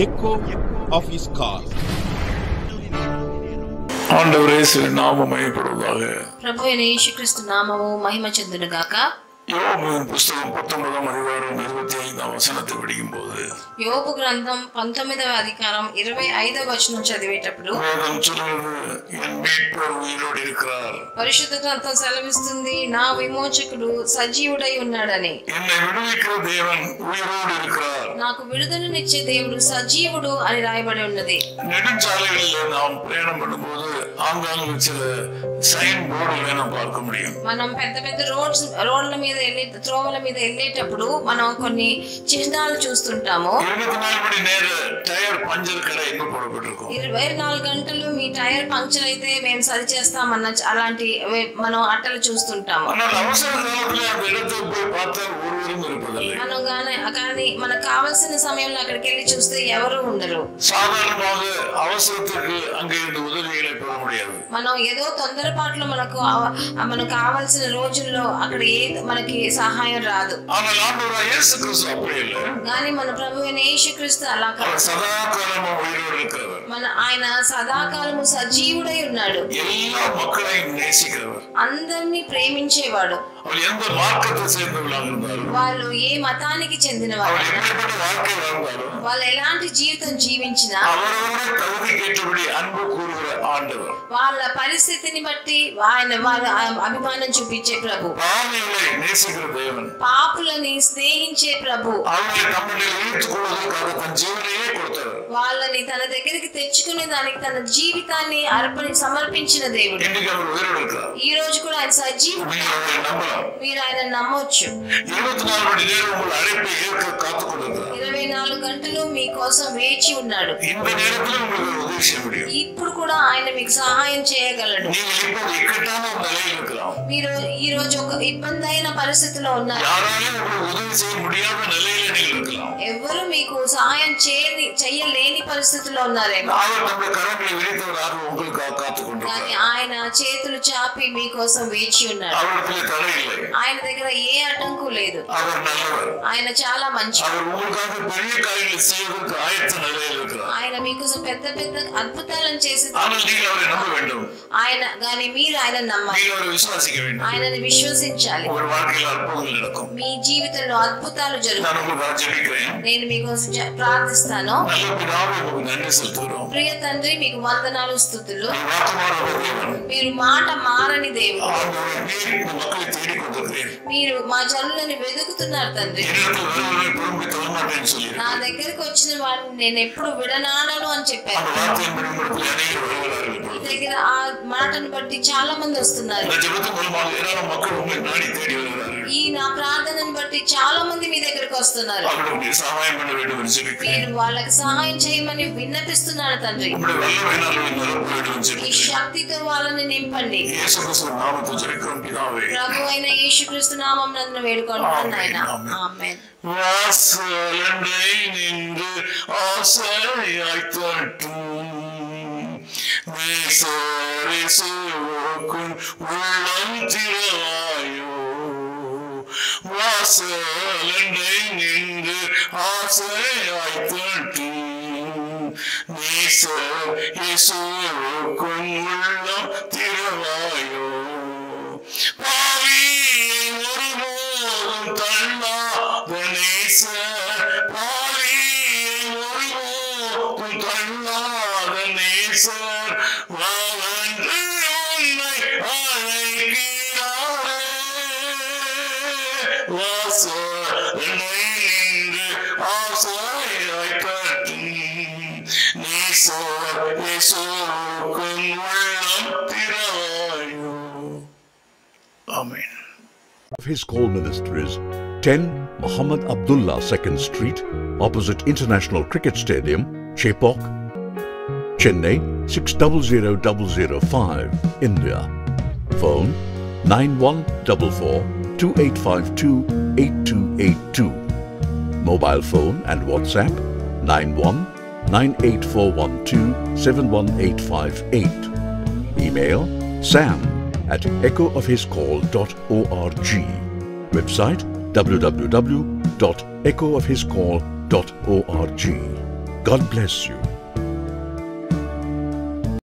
echo of his call. ஆண்டவரே நாமம் மகிமைப்படுவதாக. ప్రభువైన యేసుక్రీస్తు నామము మహిమ చెందునుగాక. யோபு புத்தகம் 19ஆம் அதிகாரம் 25ஆம் வசனத்தை படிக்கும்போது యోబు గ్రంథం 19వ అధికారం 25వ వచనం చదివేటప్పుడు என் மீட்பர் உயிரோடு இருக்கிறார். పరిశుద్ధ గ్రంథం సెలవిస్తుంది, నా విమోచకుడు సజీవుడై ఉన్నాడని. என்னை விடுவிக்கிற தேவன் உயிரோடு இருக்கிறார். నాకు విడుదలనిచ్చే దేవుడు సజీవుడు అని రాయబడి ఉన్నది. நெடுஞ்சாலைகளில் நாம் பிரயாணம் பண்ணும்போது ஆங்காங்கு சில சைன் போர்டுகளை நாம் பார்க்க முடியும். మనం పెద్ద పెద్ద రోడ్ల మీద త్రోవల మీద వెళ్ళేటప్పుడు మనం కొన్ని చిహ్నాలు చూస్తుంటాము. 24 மணி நேர టైర్ పంచర్ கடை எங்க போடப்பட்டிருக்கும். 24 గంటలు మీ టైర్ పంక్చర్ అయితే మేము సరి చేస్తామన్న అలాంటి మనం అట్టలు చూస్తుంటాము. అవసర కాలంలో ఆ இடத்துக்கு போய் பார்த்தா ஒருவரும் இருப்பதில்லை. మనం కానీ మనకు కావాల్సిన సమయంలో అక్కడికి వెళ్ళి చూస్తే ఎవరు ఉండరు. సాధారణமாக అవసరத்துக்கு அங்கே இருந்து உதவிகளை பெற முடியாது. మనం ఏదో తొందరపాటులో మనకు కావాల్సిన రోజుల్లో అక్కడ మనకి సహాయం రాదు. కానీ మన ప్రభువైన యేసుక్రీస్తు అలా కాదు. ఆయన సదాకాలము సజీవుడై ఉన్నాడు. అందరినీ ప్రేమించేవాడు. వాళ్ళు ఏ మతానికి చెందిన వారు, వాళ్ళు ఎలాంటి జీవితం జీవించినా వాళ్ళ పరిస్థితిని బట్టి ఆయన వాళ్ళ అభిమానం చూపించే ప్రభు, పాపులని స్నేహించే ప్రభు, వాళ్ళని తన దగ్గరికి తెచ్చుకునే దానికి తన జీవితాన్ని సమర్పించిన దేవుడు. ఈ రోజు కూడా ఆయన సజీవుడు. మీరు ఆయన నమ్మొచ్చు. 24 గంటలు మీకోసం వేచి ఉన్నాడు. ఇప్పుడు కూడా ఆయన మీకు సహాయం చేయగలడు. మీరు ఈ రోజు ఒక ఇబ్బంది అయిన పరిస్థితిలో ఉన్నారు. ఎవరు మీకు సహాయం చేయలేని పరిస్థితిలో ఉన్నారేమో, కానీ ఆయన చేతులు చాపి మీకోసం వేచి ఉన్నాడు. ఆయన దగ్గర ఏ అడ్డంకు లేదు. ఆయన చాలా మంచివాడు. ఆయన మీకోసం పెద్ద పెద్ద అద్భుతాలను చేసి ఆయన కానీ మీరు ఆయన నమ్మాలి, ఆయనని విశ్వసించాలి. మీ జీవితంలో అద్భుతాలు జరుగుతాయి. నేను మీకోసం ప్రార్థిస్తాను. ప్రియ తండ్రి, మీకు వందనాలు, స్తుతులు. మీరు మాట మారని దేవుడు. మీరు మా జనులను వెతుకుతున్నారు తండ్రి. నా దగ్గరకు వచ్చిన వాడిని నేను ఎప్పుడు విడనాడను అని చెప్పారు. మీ దగ్గర ఆ మాటను బట్టి చాలా మంది వస్తున్నారు. ఈ నా ప్రార్థనను బట్టి చాలా మంది మీ దగ్గరకు వస్తున్నారు. మీరు వాళ్ళకి సహాయం చేయమని విన్నపిస్తున్నారు తండ్రి. ఈ శక్తితో వాళ్ళని నింపండి. ప్రభు అయిన యేసుక్రీస్తు నామం నందు వేడుకుంటున్నాను ఆయన. ఆమేన్. வாசலண்டை நின்று ஆசையாய் தட்டும் நேசரேசுவுக்குள் உள்ளம் திறவாயோ. வாசலண்டை நின்று ஆசையாய் தட்டும் நேசரேசுவுக்குள் உள்ளம் திறவாயோ. பாவியை ஒருபோதும் தள்ளாத நேசர், பாவியை ஒருபோதும் தள்ளாத நேசர் வாவென்று உன்னை அழைக்கிறாரே. வாசலண்டை நின்று ஆசையாய் தட்டும் நேசர் இயேசுவுக்குள் உள்ளம் திறவாயோ. Amen. Of His Call Ministries, 10 Muhammad Abdullah 2nd Street, opposite International Cricket Stadium, Chepauk, Chennai 600005, India. Phone 9144-2852-8282. Mobile phone and WhatsApp 91-98412-71858. Email sam@echoofhiscall.org. Website www.echoofhiscall.org. God bless you.